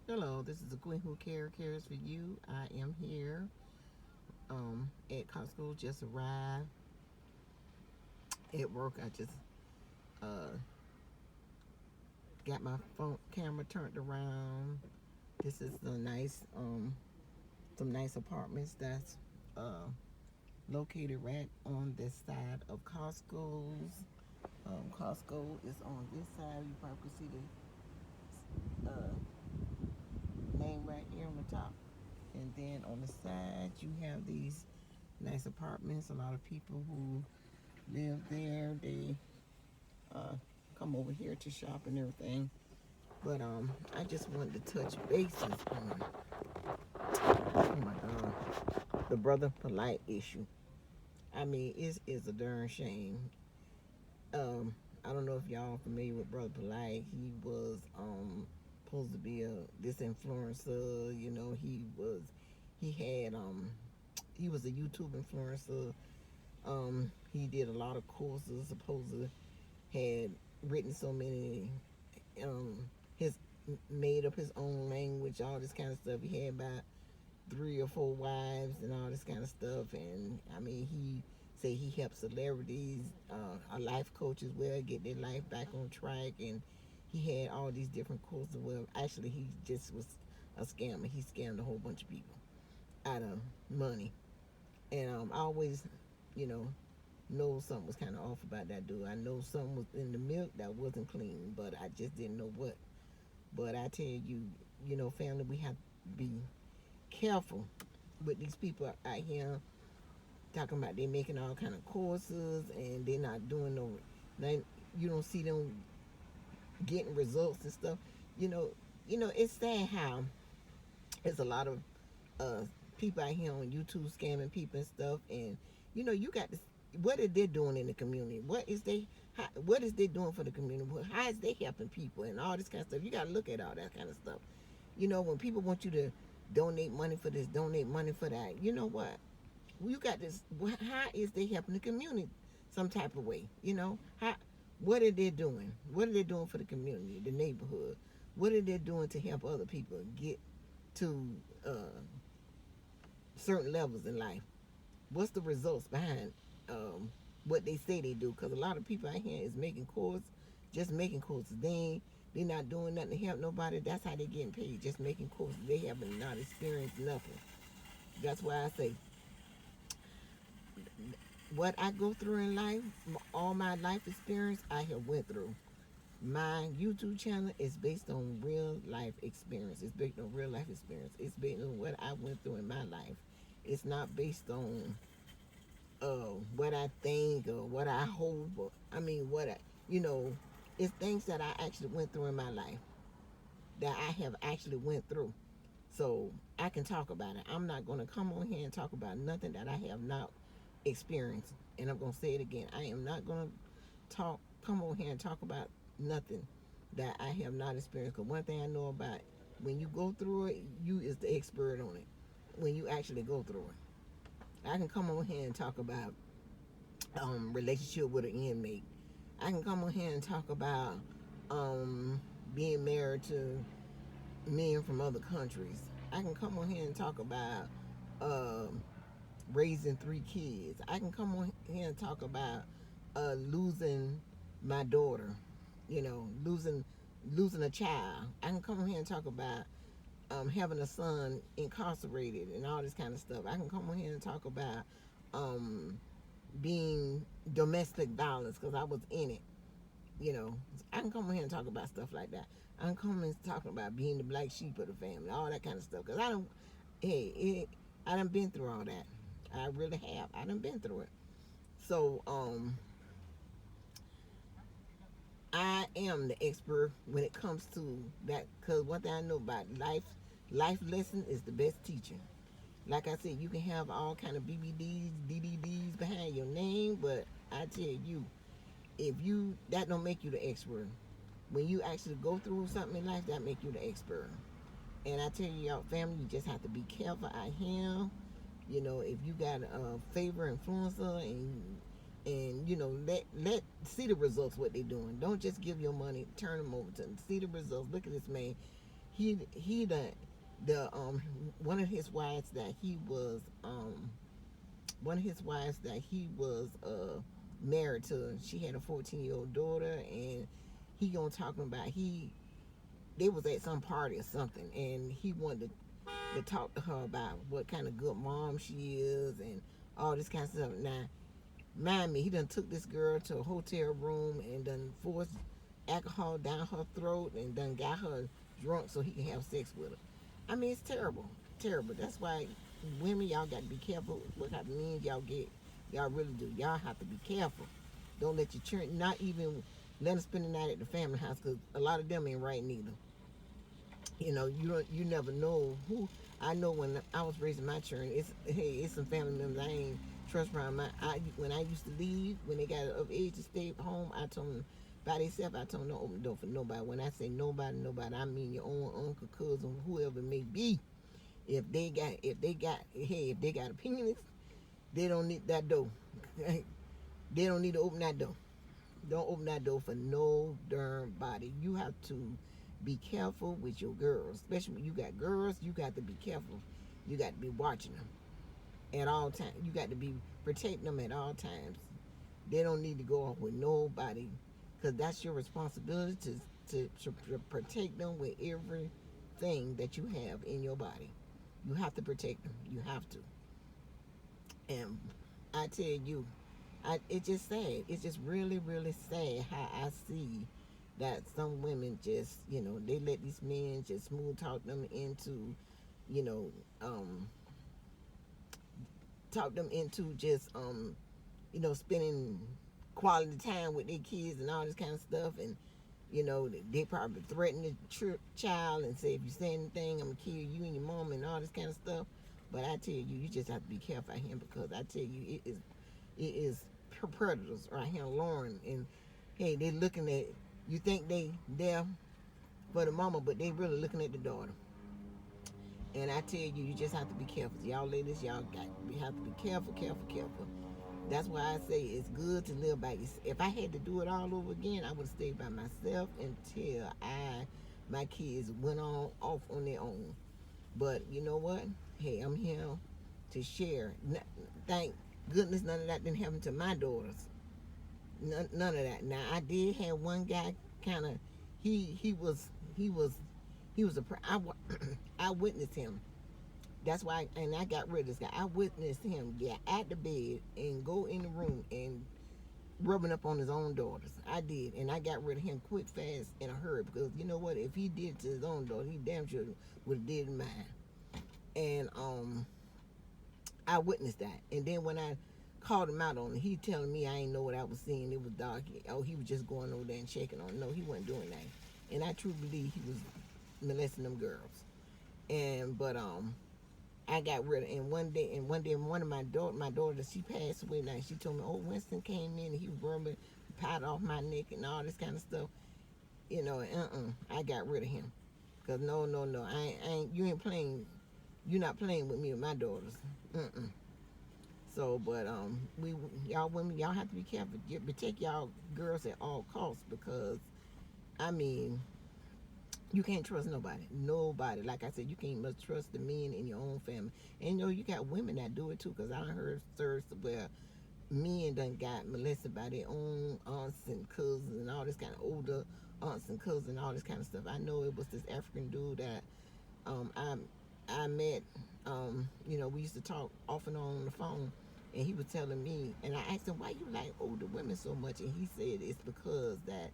Hello, this is the Queen Who cares for you. I am here at Costco, just arrived at work. I just uh, got my phone camera turned around. This is the nice some nice apartments that's uh, located right on this side of Costco's. Costco is on this side. You probably can see the name right here on the top. And then on the side, you have these nice apartments. A lot of people who live there, they uh, come over here to shop and everything. But I just wanted to touch bases on, oh my God, the Brother Polite issue. I mean, it is a darn shame. I don't know if y'all familiar with Brother Polite. He was supposed to be this influencer. He had he was a YouTube influencer. He did a lot of courses. Supposedly had written so many. Um, his made up his own language, all this kind of stuff. He had about 3 or 4 wives and all this kind of stuff. And I mean, he said he helped celebrities, a life coach as well, get their life back on track. And he had all these different courses. Well, actually, he just was a scammer. He scammed a whole bunch of people out of money. And I always, you know something was kind of off about that dude. I know something was in the milk that wasn't clean, but I just didn't know what. But I tell you, family, we have to be careful with these people out here talking about they making all kind of courses and they're not doing no. You don't see them getting results and stuff. You know, it's sad how there's a lot of uh, people out here on YouTube scamming people and stuff. And you got this. What are they doing in the community? What is they doing for the community? How is they helping people and all this kind of stuff? You got to look at all that kind of stuff. When people want you to donate money for this, donate money for that, you know what? You got this. How is they helping the community some type of way? How? What are they doing? What are they doing for the community, the neighborhood? What are they doing to help other people get to certain levels in life? What's the results behind what they say they do? Because a lot of people out here is making courses, just making courses. They're not doing nothing to help nobody. That's how they're getting paid, just making courses. They haven't not experienced nothing. That's why I say what I go through in life, all my life experience, I have went through. My YouTube channel is based on real life experience. It's based on real life experience. It's based on what I went through in my life. It's not based on what I think or what I hope. I mean, it's things that I actually went through in my life that I have actually went through. So I can talk about it. I'm not going to come on here and talk about nothing that I have not experienced. And I'm going to say it again. I am not going to come on here and talk about nothing that I have not experienced. Because one thing I know about, when you go through it, you is the expert on it. When you actually go through it, I can come on here and talk about relationship with an inmate. I can come on here and talk about being married to men from other countries. I can come on here and talk about raising 3 kids. I can come on here and talk about losing my daughter. Losing a child. I can come on here and talk about having a son incarcerated and all this kind of stuff. I can come on here and talk about um, being domestic violence because I was in it. You know, I can come on here and talk about stuff like that. I can come and talk about being the black sheep of the family, all that kind of stuff. Because I done been through all that. I really have. I done been through it. So, I am the expert when it comes to that. Because one thing I know about life lesson is the best teacher. Like I said, you can have all kind of BBDs, DDDs behind your name, but I tell you, if you that don't make you the expert. When you actually go through something in life, that make you the expert. And I tell you, y'all, family, you just have to be careful out here. If you got a favor influencer and let see the results what they're doing. Don't just give your money, turn them over to them. See the results. Look at this man. he the one of his wives that he was one of his wives that he was married to. She had a 14-year-old daughter, and he gonna talking about they was at some party or something, and he wanted to talk to her about what kind of good mom she is and all this kind of stuff. Now, mind me, he done took this girl to a hotel room and done forced alcohol down her throat and done got her drunk so he can have sex with her. I mean, it's terrible, terrible. That's why women, y'all got to be careful what kind of men y'all get. Y'all really do. Y'all have to be careful. Don't let your children, not even let them spend the night at the family house, because a lot of them ain't right neither. You know, you never know who. I know when I was raising my children, it's some family members I ain't trust around when I used to leave, when they got of age to stay home, I told them by themselves. I told them don't open the door for nobody. When I say nobody, I mean your own uncle, cousin, whoever it may be. If they got opinions, they don't need that door. They don't need to open that door. Don't open that door for no darn body. You have to be careful with your girls, especially when you got girls. You got to be careful. You got to be watching them at all times. You got to be protecting them at all times. They don't need to go off with nobody, because that's your responsibility to protect them with everything that you have in your body. You have to protect them. You have to. And I tell you, it's just sad. It's just really, really sad how I see that some women just, they let these men just smooth talk them into, you know, um, talk them into just, spending quality time with their kids and all this kind of stuff. And, they probably threaten the child and say, if you say anything, I'm going to kill you and your mom and all this kind of stuff. But I tell you, you just have to be careful out here, because I tell you, it is predators right here, Lauren. And hey, they looking at, you think they there for the mama, but they really looking at the daughter. And I tell you, you just have to be careful. Y'all ladies, we have to be careful, careful, careful. That's why I say it's good to live by yourself. If I had to do it all over again, I would have stayed by myself until my kids went off on their own. But you know what? Hey, I'm here to share. Thank goodness none of that didn't happen to my daughters. None of that. Now I did have one guy kind of, he was he was he was a I witnessed him. That's why, and I got rid of this guy. I witnessed him get out the bed and go in the room and rubbing up on his own daughters. I did, and I got rid of him quick, fast, in a hurry, because you know what? If he did it to his own daughter, he damn sure would have did mine. And I witnessed that. And then when I called him out on it, he telling me I ain't know what I was seeing. It was dark. Oh, he was just going over there and checking on it. No, he wasn't doing that. And I truly believe he was molesting them girls. But I got rid of, and one day one of my daughters, she passed away now. She told me, oh, Winston came in and he was rubbing, pat off my neck and all this kind of stuff. I got rid of him. Cause no, I ain't, you're not playing with me or my daughters. So, but y'all women, y'all have to be careful. Protect y'all girls at all costs, because I mean, you can't trust nobody. Nobody. Like I said, you can't much trust the men in your own family. And you got women that do it too, because I heard stories where men done got molested by their own aunts and cousins and all this kind of older aunts and cousins and all this kind of stuff. I know it was this African dude that um, I I met. We used to talk off and on the phone, and he was telling me, and I asked him, why you like older women so much, and he said it's because that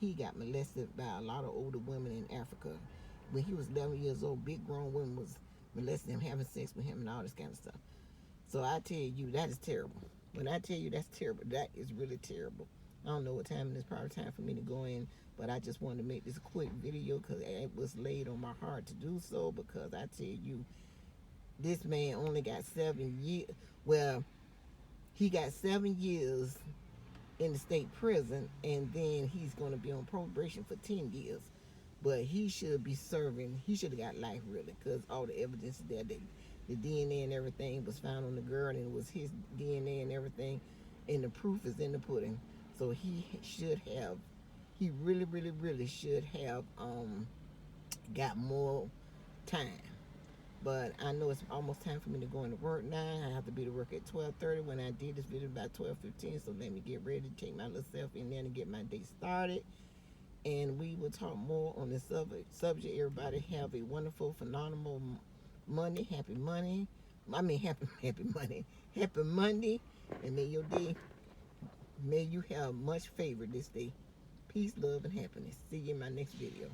he got molested by a lot of older women in Africa. When he was 11 years old, big grown women was molesting him, having sex with him, and all this kind of stuff. So I tell you, that is terrible. When I tell you that's terrible, that is really terrible. I don't know what time it is, probably time for me to go in, but I just wanted to make this quick video because it was laid on my heart to do so, because I tell you, this man only got 7 years. Well, he got 7 years in the state prison, and then he's going to be on probation for 10 years. But he should be serving, he should have got life, really, because all the evidence there, the DNA and everything was found on the girl, and it was his DNA and everything, and the proof is in the pudding. So he really, really, really should have got more time. But I know it's almost time for me to go into work now. I have to be to work at 12:30. When I did this video about 12:15, so let me get ready to take my little self in there and get my day started. And we will talk more on this subject. Everybody have a wonderful, phenomenal Monday. Happy money. I mean, happy money. Happy Monday. And may you have much favor this day. Peace, love, and happiness. See you in my next video.